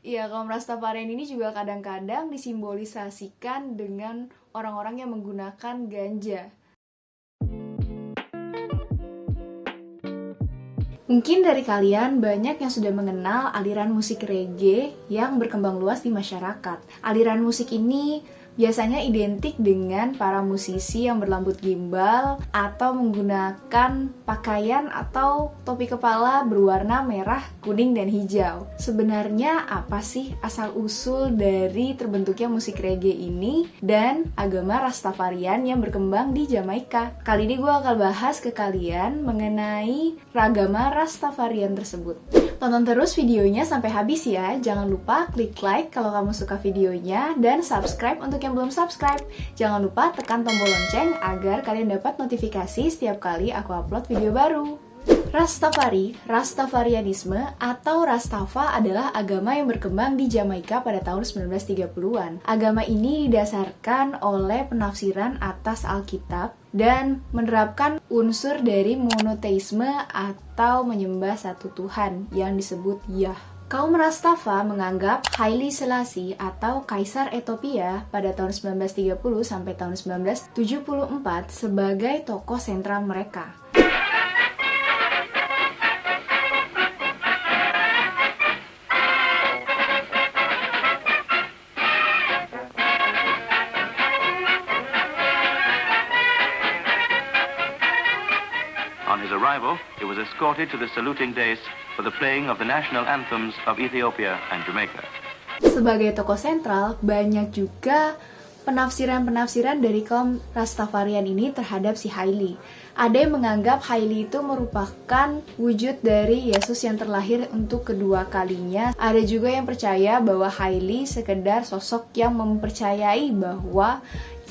Iya, kaum Rastafarian ini juga kadang-kadang disimbolisasikan dengan orang-orang yang menggunakan ganja. Mungkin dari kalian banyak yang sudah mengenal aliran musik reggae yang berkembang luas di masyarakat. Aliran musik ini biasanya identik dengan para musisi yang berrambut gimbal atau menggunakan pakaian atau topi kepala berwarna merah, kuning, dan hijau. Sebenarnya apa sih asal-usul dari terbentuknya musik reggae ini dan agama Rastafarian yang berkembang di Jamaika? Kali ini gue akan bahas ke kalian mengenai agama Rastafarian tersebut. Tonton terus videonya sampai habis ya. Jangan lupa klik like kalau kamu suka videonya dan subscribe untuk yang belum subscribe. Jangan lupa tekan tombol lonceng agar kalian dapat notifikasi setiap kali aku upload video baru. Rastafarianisme atau Rastafa adalah agama yang berkembang di Jamaika pada tahun 1930-an. Agama ini didasarkan oleh penafsiran atas Alkitab dan menerapkan unsur dari monoteisme atau menyembah satu Tuhan yang disebut Yah. Kaum Rastafa menganggap Haile Selassie atau Kaisar Ethiopia pada tahun 1930 sampai tahun 1974 sebagai tokoh sentral mereka. On his arrival, he was escorted to the saluting dais for the playing of the national anthems of Ethiopia and Jamaica. Sebagai tokoh sentral, banyak juga penafsiran-penafsiran dari kaum Rastafarian ini terhadap si Haile. Ada yang menganggap Haile itu merupakan wujud dari Yesus yang terlahir untuk kedua kalinya. Ada juga yang percaya bahwa Haile sekedar sosok yang mempercayai bahwa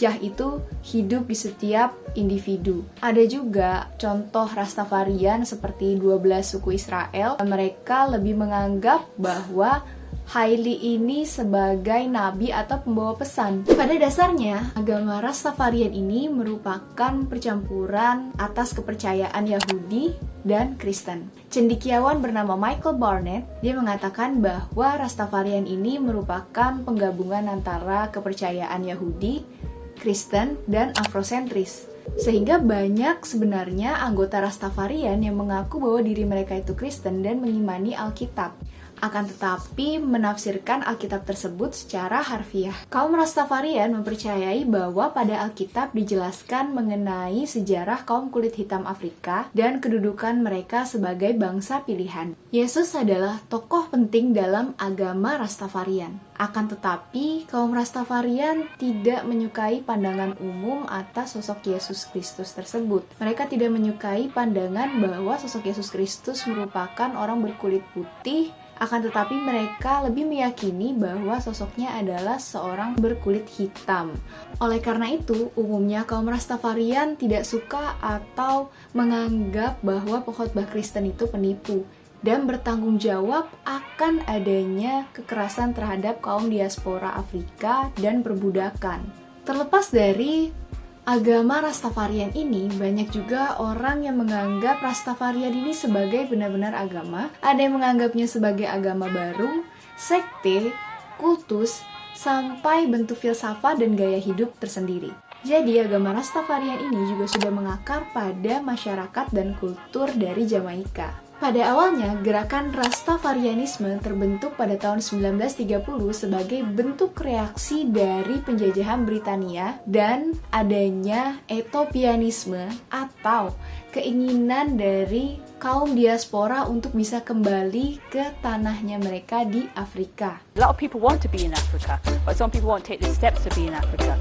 Yah itu hidup di setiap individu. Ada juga contoh Rastafarian seperti 12 suku Israel. Mereka lebih menganggap bahwa Haile ini sebagai nabi atau pembawa pesan. Pada dasarnya, agama Rastafarian ini merupakan percampuran atas kepercayaan Yahudi dan Kristen. Cendekiawan bernama Michael Barnett, dia mengatakan bahwa Rastafarian ini merupakan penggabungan antara kepercayaan Yahudi, Kristen, dan Afrosentris. Sehingga banyak sebenarnya anggota Rastafarian yang mengaku bahwa diri mereka itu Kristen dan mengimani Alkitab. Akan tetapi menafsirkan Alkitab tersebut secara harfiah. Kaum Rastafarian mempercayai bahwa pada Alkitab dijelaskan mengenai sejarah kaum kulit hitam Afrika dan kedudukan mereka sebagai bangsa pilihan. Yesus adalah tokoh penting dalam agama Rastafarian. Akan tetapi, kaum Rastafarian tidak menyukai pandangan umum atas sosok Yesus Kristus tersebut. Mereka tidak menyukai pandangan bahwa sosok Yesus Kristus merupakan orang berkulit putih. Akan tetapi mereka lebih meyakini bahwa sosoknya adalah seorang berkulit hitam. Oleh karena itu, umumnya kaum Rastafarian tidak suka atau menganggap bahwa pengkhotbah Kristen itu penipu dan bertanggung jawab akan adanya kekerasan terhadap kaum diaspora Afrika dan perbudakan. Terlepas dari agama Rastafarian ini, banyak juga orang yang menganggap Rastafarian ini sebagai benar-benar agama. Ada yang menganggapnya sebagai agama baru, sekte, kultus, sampai bentuk filsafat dan gaya hidup tersendiri. Jadi agama Rastafarian ini juga sudah mengakar pada masyarakat dan kultur dari Jamaika. Pada awalnya, gerakan Rastafarianisme terbentuk pada tahun 1930 sebagai bentuk reaksi dari penjajahan Britania dan adanya Ethiopianisme atau keinginan dari kaum diaspora untuk bisa kembali ke tanahnya mereka di Afrika. A lot of people want to be in Africa, but some people won't take the steps to be in Africa.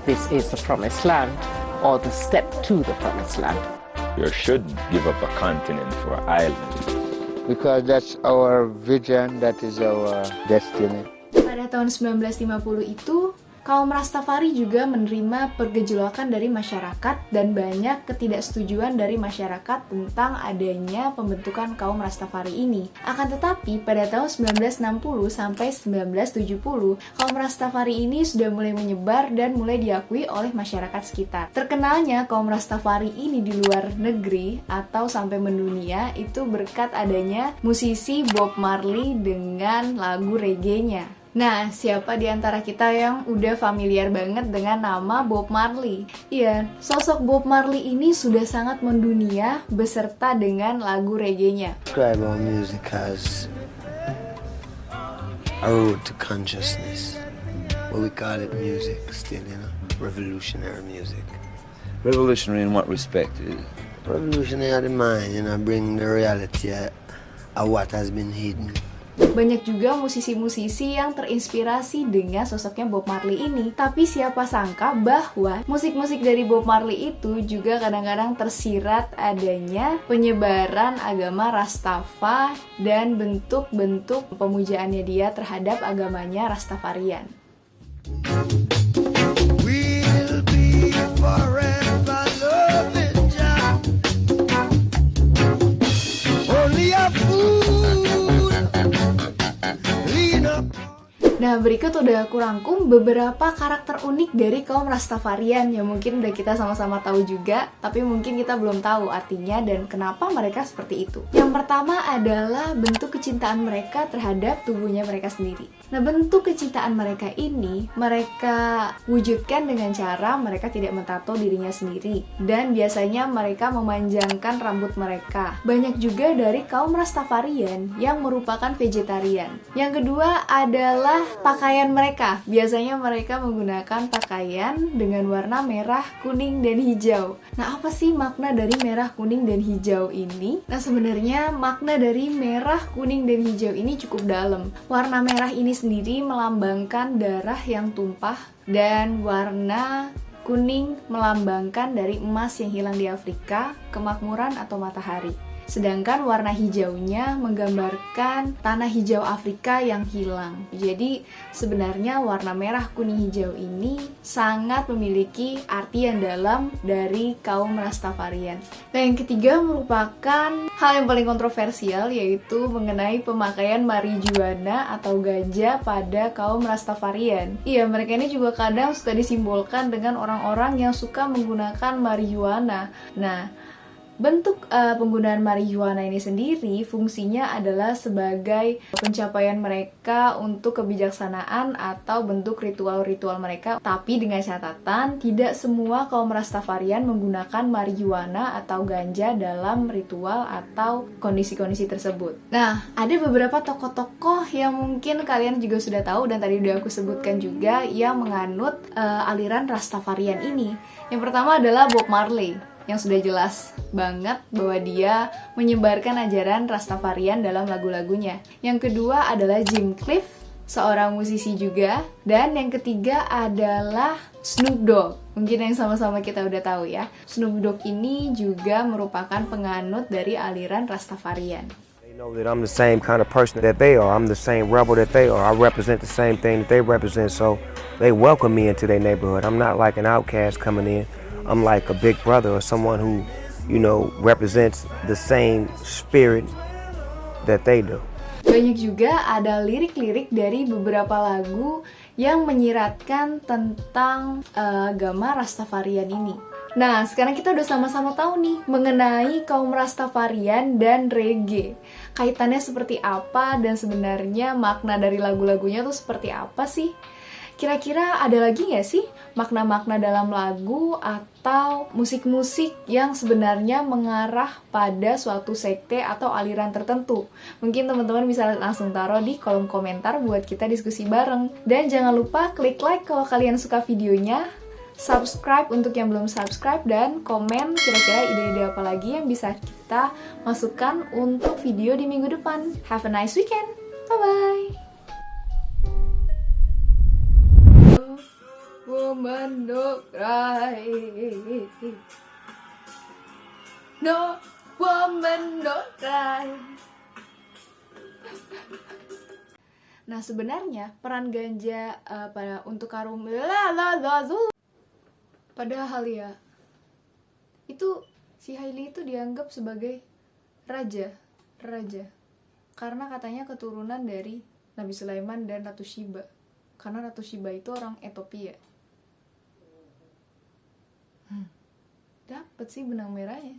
This is the promised land, or the step to the promised land. You shouldn't give up a continent for islands. Because that's our vision, that is our destiny. Pada tahun 1950 itu, Kaum Rastafari juga menerima pergejolakan dari masyarakat dan banyak ketidaksetujuan dari masyarakat tentang adanya pembentukan kaum Rastafari ini. Akan tetapi, pada tahun 1960 sampai 1970, kaum Rastafari ini sudah mulai menyebar dan mulai diakui oleh masyarakat sekitar. Terkenalnya kaum Rastafari ini di luar negeri atau sampai mendunia itu berkat adanya musisi Bob Marley dengan lagu reggae-nya. Nah, siapa di antara kita yang udah familiar banget dengan nama Bob Marley? Iya, sosok Bob Marley ini sudah sangat mendunia beserta dengan lagu reggae-nya. Describe our music as a road to consciousness. Well, we call it music still, you know, revolutionary music. Revolutionary in what respect? Revolutionary of the mind, you know, bring the reality of what has been hidden. Banyak juga musisi-musisi yang terinspirasi dengan sosoknya Bob Marley ini. Tapi siapa sangka bahwa musik-musik dari Bob Marley itu juga kadang-kadang tersirat adanya penyebaran agama Rastafa dan bentuk-bentuk pemujaannya dia terhadap agamanya Rastafarian. We'll be forever loving Jah. Only a fool. Nah, berikut udah aku rangkum beberapa karakter unik dari kaum Rastafarian yang mungkin udah kita sama-sama tahu juga, tapi mungkin kita belum tahu artinya dan kenapa mereka seperti itu. Yang pertama adalah bentuk kecintaan mereka terhadap tubuhnya mereka sendiri. Nah, bentuk kecintaan mereka ini mereka wujudkan dengan cara mereka tidak mentato dirinya sendiri dan biasanya mereka memanjangkan rambut mereka. Banyak juga dari kaum Rastafarian yang merupakan vegetarian. Yang kedua adalah pakaian mereka. Biasanya mereka menggunakan pakaian dengan warna merah, kuning, dan hijau. Nah, apa sih makna dari merah, kuning, dan hijau ini? Nah, sebenarnya makna dari merah, kuning, dan hijau ini cukup dalam. Warna merah ini sendiri melambangkan darah yang tumpah dan warna kuning melambangkan dari emas yang hilang di Afrika, kemakmuran atau matahari. Sedangkan warna hijaunya menggambarkan tanah hijau Afrika yang hilang. Jadi sebenarnya warna merah, kuning, hijau ini sangat memiliki arti yang dalam dari kaum Rastafarian. Nah, yang ketiga merupakan hal yang paling kontroversial, yaitu mengenai pemakaian marijuana atau ganja pada kaum Rastafarian. Iya, mereka ini juga kadang suka disimbolkan dengan orang-orang yang suka menggunakan marijuana. Nah, bentuk penggunaan marijuana ini sendiri fungsinya adalah sebagai pencapaian mereka untuk kebijaksanaan atau bentuk ritual-ritual mereka. Tapi dengan catatan, tidak semua kaum Rastafarian menggunakan marijuana atau ganja dalam ritual atau kondisi-kondisi tersebut. Nah, ada beberapa tokoh-tokoh yang mungkin kalian juga sudah tahu dan tadi udah aku sebutkan juga yang menganut aliran Rastafarian ini. Yang pertama adalah Bob Marley, yang sudah jelas banget bahwa dia menyebarkan ajaran Rastafarian dalam lagu-lagunya. Yang kedua adalah Jim Cliff, seorang musisi juga. Dan yang ketiga adalah Snoop Dogg. Mungkin yang sama-sama kita udah tahu ya. Snoop Dogg ini juga merupakan penganut dari aliran Rastafarian. They know that I'm the same kind of person that they are. I'm the same rebel that they are. I represent the same thing that they represent, so they welcome me into their neighborhood. I'm not like an outcast coming in. I'm like a big brother or someone who, you know, represents the same spirit that they do. Banyak juga ada lirik-lirik dari beberapa lagu yang menyiratkan tentang agama Rastafarian ini. Nah, sekarang kita udah sama-sama tahu nih mengenai kaum Rastafarian dan reggae. Kaitannya seperti apa dan sebenarnya makna dari lagu-lagunya tuh seperti apa sih? Kira-kira ada lagi nggak sih makna-makna dalam lagu atau musik-musik yang sebenarnya mengarah pada suatu sekte atau aliran tertentu? Mungkin teman-teman bisa langsung taruh di kolom komentar buat kita diskusi bareng. Dan jangan lupa klik like kalau kalian suka videonya, subscribe untuk yang belum subscribe, dan komen kira-kira ide-ide apa lagi yang bisa kita masukkan untuk video di minggu depan. Have a nice weekend! Bye-bye! Woman, no cry. No woman, no cry. Nah, sebenarnya peran ganja untuk kaum padahal ya itu si Hailey itu dianggap sebagai raja karena katanya keturunan dari Nabi Sulaiman dan Ratu Sheba, karena Ratu Sheba itu orang Ethiopia. Dapat sih benang merahnya.